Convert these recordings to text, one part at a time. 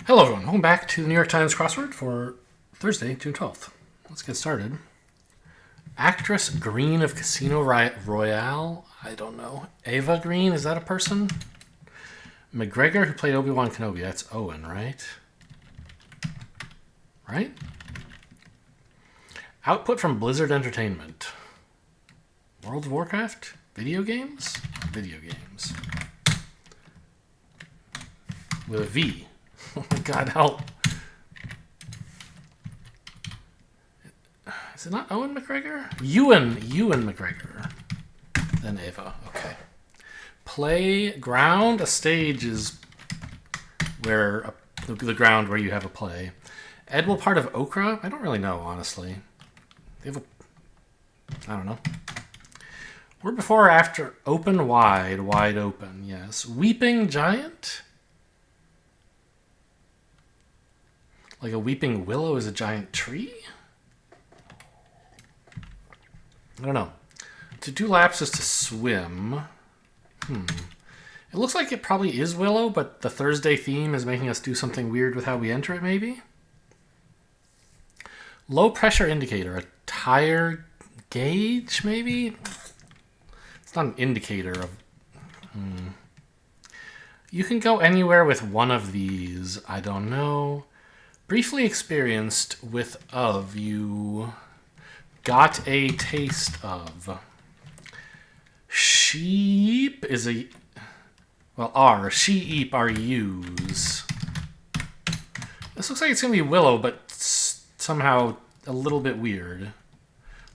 Hello everyone, welcome back to the New York Times crossword for Thursday, June 12th. Let's get started. Actress Green of Casino Royale, I don't know. Ava Green, is that a person? McGregor, who played Obi-Wan Kenobi, that's Owen, right? Right? Output from Blizzard Entertainment. World of Warcraft? Video games? Video games. With a V. Oh my god, help. Is it not Owen McGregor? Ewan McGregor. Then Ava, okay. Playground, a stage is where, the ground where you have a play. Edible part of okra? I don't really know, honestly. They have I don't know. Word before or after open, wide open, yes. Weeping giant? Like a weeping willow is a giant tree? I don't know. To do laps is to swim. It looks like it probably is willow, but the Thursday theme is making us do something weird with how we enter it, maybe? Low pressure indicator. A tire gauge, maybe? It's not an indicator of... You can go anywhere with one of these. I don't know. Briefly experienced with of, you got a taste of. Sheep is a, well, are, sheep are use. This looks like it's going to be willow, but somehow a little bit weird.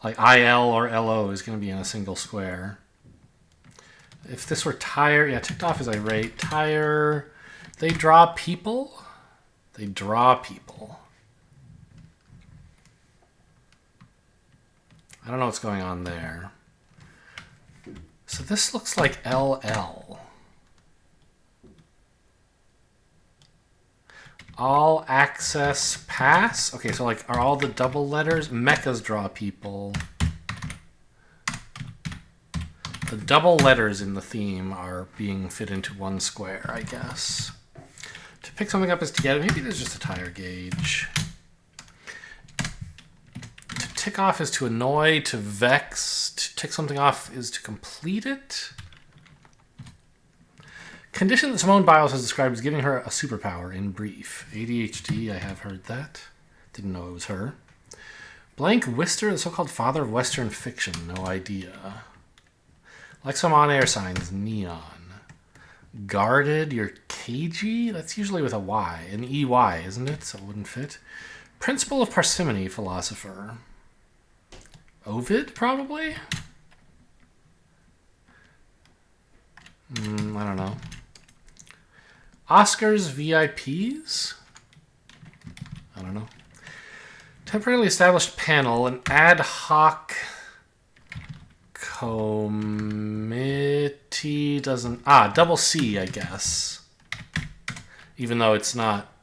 Like IL or LO is going to be in a single square. If this were tire, yeah, ticked off is irate. Tire, they draw people. They draw people. I don't know what's going on there. So this looks like LL. All access pass. Okay, so like, are all the double letters? Mechas draw people. The double letters in the theme are being fit into one square, I guess. To pick something up is to get it. Maybe there's just a tire gauge. To tick off is to annoy, to vex. To tick something off is to complete it. Condition that Simone Biles has described as giving her a superpower in brief. ADHD, I have heard that. Didn't know it was her. Blank Wister, the so-called father of Western fiction. No idea. Like some on-air signs, neon. Guarded, you're cagey? That's usually with a Y. An EY, isn't it? So it wouldn't fit. Principle of parsimony, philosopher. Ovid, probably? I don't know. Oscars VIPs? I don't know. Temporarily established panel, an ad hoc committee doesn't... double C, I guess. Even though it's not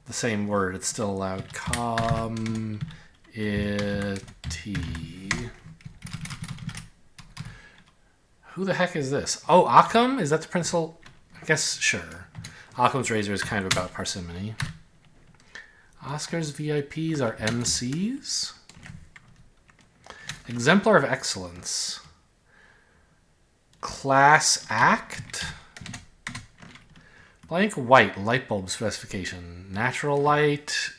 the same word, it's still allowed. Committee. Who the heck is this? Oh, Occam? Is that the principal? I guess, sure. Occam's razor is kind of about parsimony. Oscars VIPs are MCs. Exemplar of excellence. Class act. Blank white, light bulb specification. Natural light.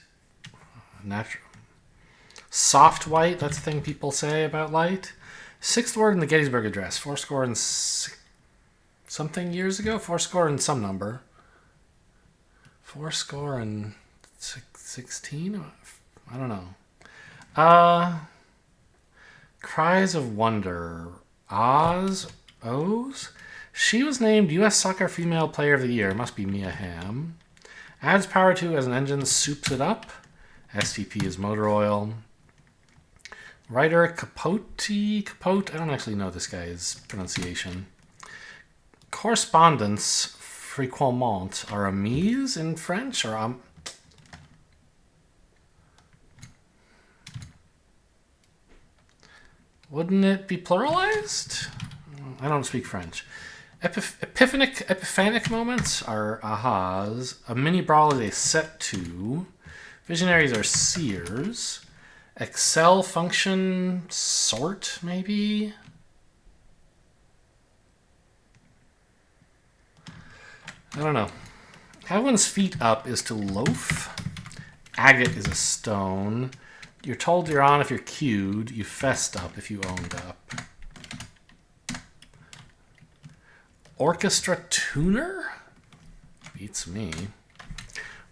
Soft white, that's the thing people say about light. Sixth word in the Gettysburg Address. Fourscore and something years ago? Fourscore and some number. Fourscore and 16? I don't know. Cries of Wonder. Oz? O's? She was named U.S. Soccer Female Player of the Year. Must be Mia Hamm. Adds power to as an engine, soups it up. STP is motor oil. Writer Capote? I don't actually know this guy's pronunciation. Correspondence fréquemment are amis in French or Wouldn't it be pluralized? I don't speak French. Epiphanic moments are ahas. A mini brawl is a set to. Visionaries are seers. Excel function sort, maybe? I don't know. Have one's feet up is to loaf. Agate is a stone. You're told you're on if you're queued. You fessed up if you owned up. Orchestra tuner? Beats me.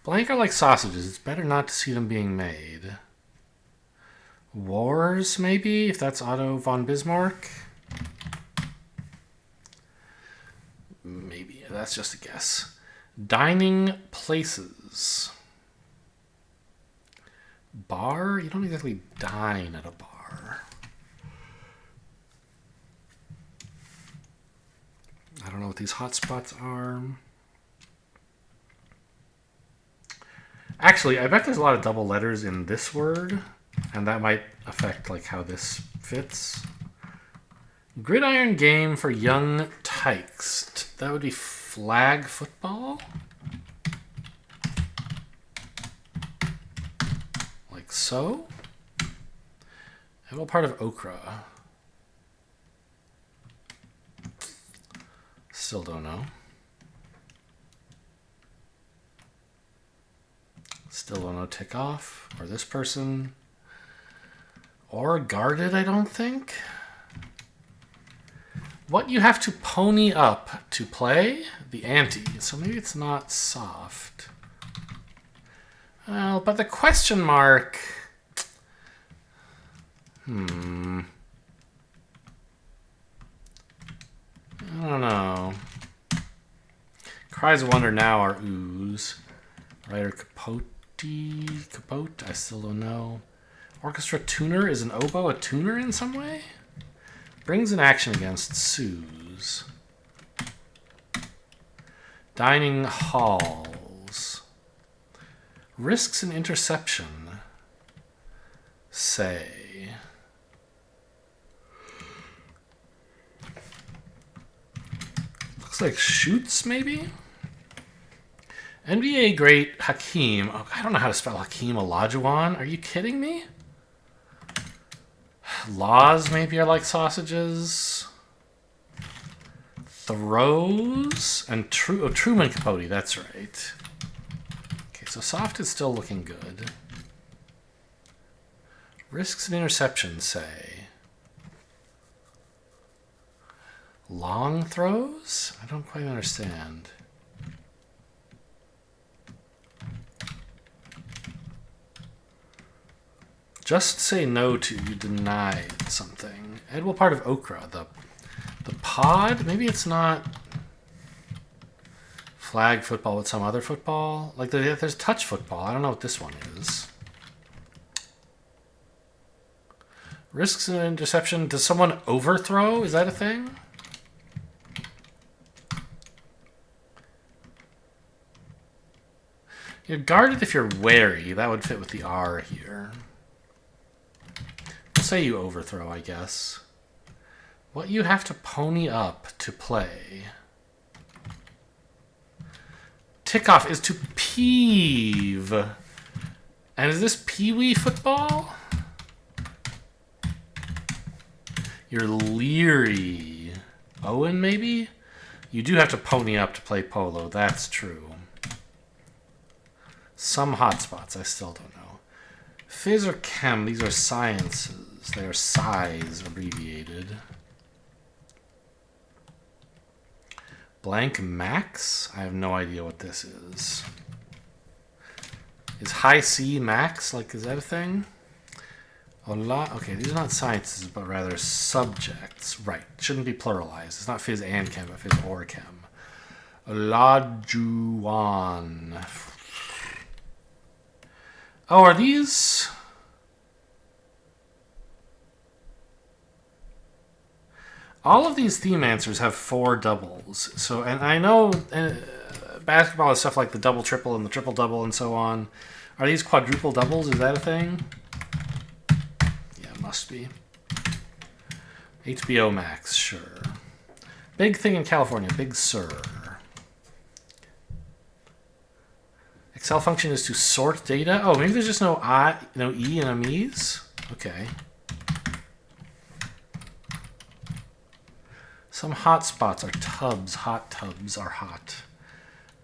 Blank are like sausages. It's better not to see them being made. Wars, maybe? If that's Otto von Bismarck? Maybe. That's just a guess. Dining places. Bar? You don't exactly dine at a bar. I don't know what these hotspots are. Actually, I bet there's a lot of double letters in this word, and that might affect like how this fits. Gridiron game for young tykes. That would be flag football? Like so? And what part of okra? Still don't know. Still don't know tick off. Or this person. Or guarded, I don't think. What you have to pony up to play? The ante. So maybe it's not soft. Well, but the question mark... I don't know. Cries of Wonder now are ooze. Writer Capote? I still don't know. Orchestra tuner? Is an oboe a tuner in some way? Brings an action against Sue's. Dining halls. Risks an interception. Say. Looks like shoots, maybe? NBA great Hakeem. Oh, I don't know how to spell Hakeem Olajuwon. Are you kidding me? Laws maybe are like sausages. Throws. And Truman Capote, that's right. Okay, so soft is still looking good. Risks an interception, say. Long throws? I don't quite understand. Just say no to, you denied something. Edible part of okra. The pod? Maybe it's not flag football with some other football. Like there's touch football. I don't know what this one is. Risks an interception. Does someone overthrow? Is that a thing? You're guarded if you're wary. That would fit with the R here. We'll say you overthrow, I guess. What you have to pony up to play. Tick off is to peeve. And is this peewee football? You're leery. Owen, maybe? You do have to pony up to play polo. That's true. Some hotspots, I still don't know. Phys or chem, these are sciences. They are size abbreviated. Blank max? I have no idea what this is. Is high C max? Like, is that a thing? Okay, these are not sciences, but rather subjects. Right, shouldn't be pluralized. It's not phys and chem, but phys or chem. Olajuwon. Oh, are these... All of these theme answers have 4 doubles. So, and I know basketball is stuff like the double triple and the triple double and so on. Are these quadruple doubles? Is that a thing? Yeah, it must be. HBO Max, sure. Big thing in California. Big Sur. Excel function is to sort data. Oh, maybe there's just no E in Amise? Okay. Some hot spots are tubs. Hot tubs are hot.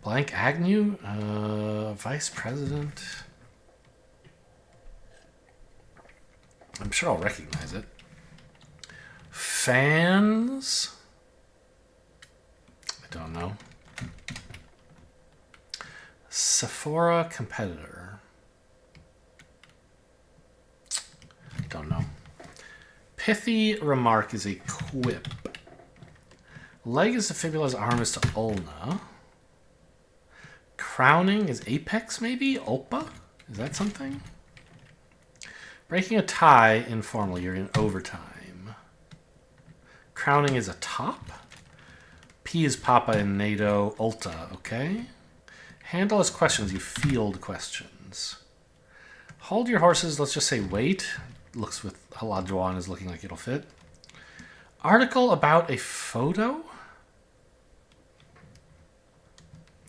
Blank Agnew? Vice President? I'm sure I'll recognize it. Fans? I don't know. Sephora competitor. Don't know. Pithy remark is a quip. Leg is to fibula's arm is to ulna. Crowning is apex, maybe? Ulpa? Is that something? Breaking a tie informally, you're in overtime. Crowning is a top. P is Papa in NATO. Ulta, okay. Handle as questions, you field questions. Hold your horses, let's just say wait. Looks with Haladjuan is looking like it'll fit. Article about a photo?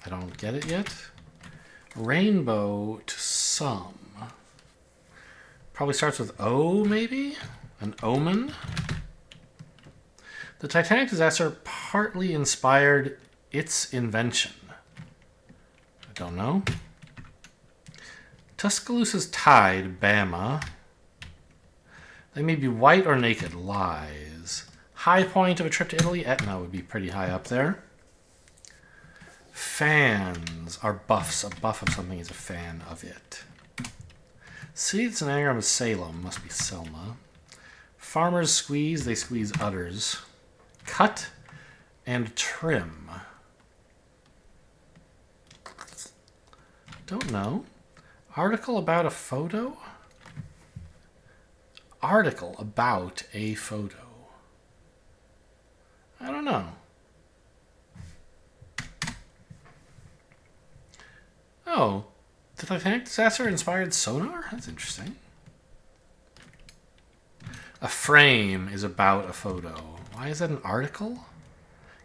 I don't get it yet. Rainbow to some. Probably starts with O, maybe? An omen? The Titanic disaster partly inspired its invention. I don't know. Tuscaloosa's tide, Bama. They may be white or naked, lies. High point of a trip to Italy, Etna would be pretty high up there. Fans are buffs. A buff of something is a fan of it. City that's an anagram of Salem, must be Selma. Farmers squeeze, they squeeze udders. Cut and trim. Don't know. Article about a photo? Article about a photo. I don't know. Oh, the Titanic disaster inspired sonar? That's interesting. A frame is about a photo. Why is that an article?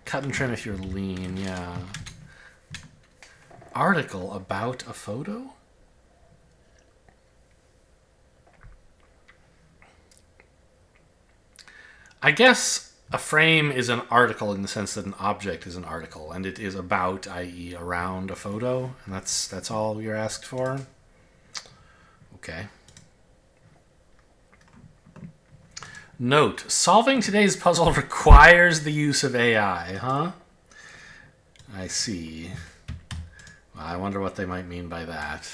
Cut and trim if you're lean, yeah. Article about a photo? I guess a frame is an article in the sense that an object is an article, and it is about, i.e. around a photo, and that's all you're asked for? Okay. Note, solving today's puzzle requires the use of AI, huh? I see. Well, I wonder what they might mean by that.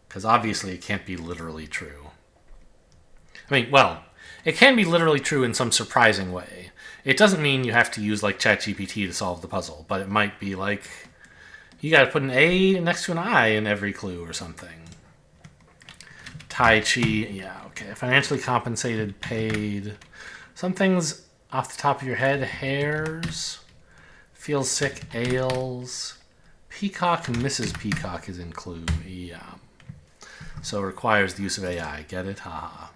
Because obviously it can't be literally true. I mean, well, it can be literally true in some surprising way. It doesn't mean you have to use like ChatGPT to solve the puzzle, but it might be like you got to put an A next to an I in every clue or something. Tai Chi, yeah, okay. Financially compensated, paid. Some things off the top of your head. Hairs. Feels sick, ails. Peacock and Mrs. Peacock is in clue, yeah. So it requires the use of AI. Get it? Haha.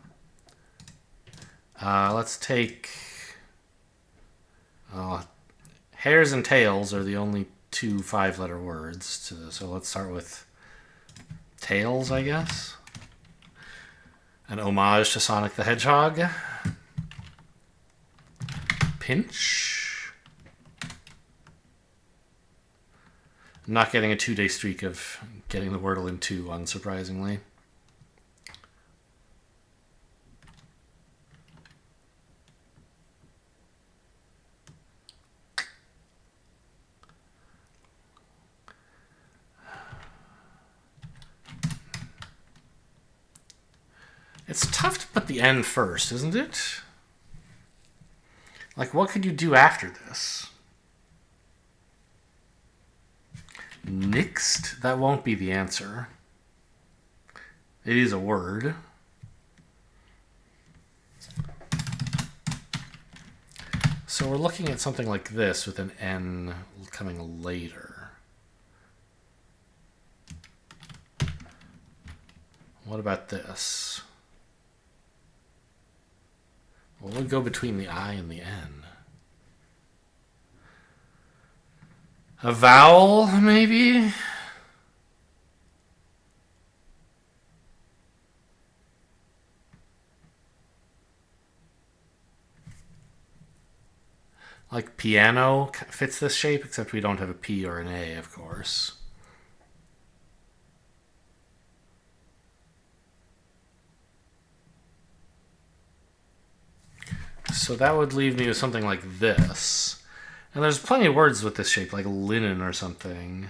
Let's take... hairs and tails are the only two 5-letter words. So let's start with tails, I guess. An homage to Sonic the Hedgehog. Pinch. I'm not getting a 2-day streak of getting the Wordle in 2, unsurprisingly. It's tough to put the N first, isn't it? Like, what could you do after this? Nixt? That won't be the answer. It is a word. So we're looking at something like this with an N coming later. What about this? What would go between the I and the N? A vowel, maybe? Like piano fits this shape, except we don't have a P or an A, of course. So that would leave me with something like this. And there's plenty of words with this shape, like linen or something.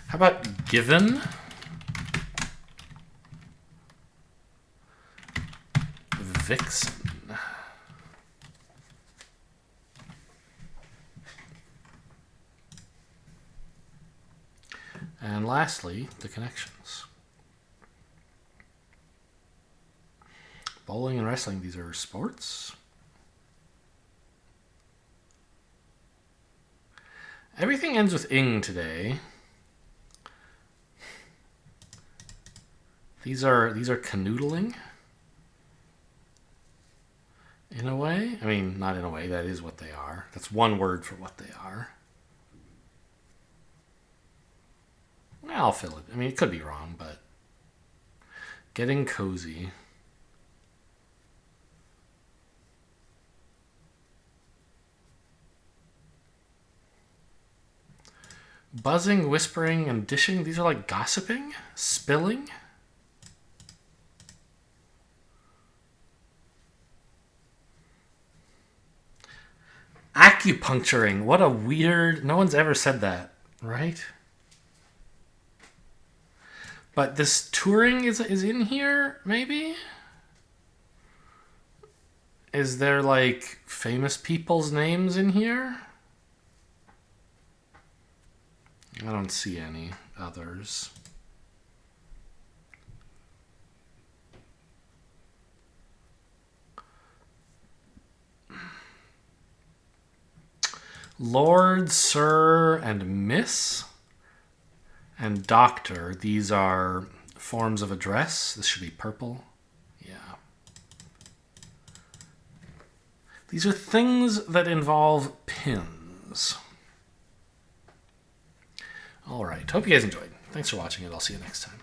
How about given? Vixen. And lastly, the connections. Bowling and wrestling, these are sports. Everything ends with ing today. These are canoodling. In a way. I mean, not in a way, that is what they are. That's one word for what they are. I'll fill it. I mean, it could be wrong, but getting cozy. Buzzing, whispering, and dishing. These are like gossiping, spilling. Acupuncturing. What a weird... No one's ever said that, right? But this touring is in here, maybe? Is there, like, famous people's names in here? I don't see any others. Lord, Sir, and Miss, and Doctor. These are forms of address. This should be purple. Yeah. These are things that involve pins. All right. Hope you guys enjoyed. Thanks for watching, and I'll see you next time.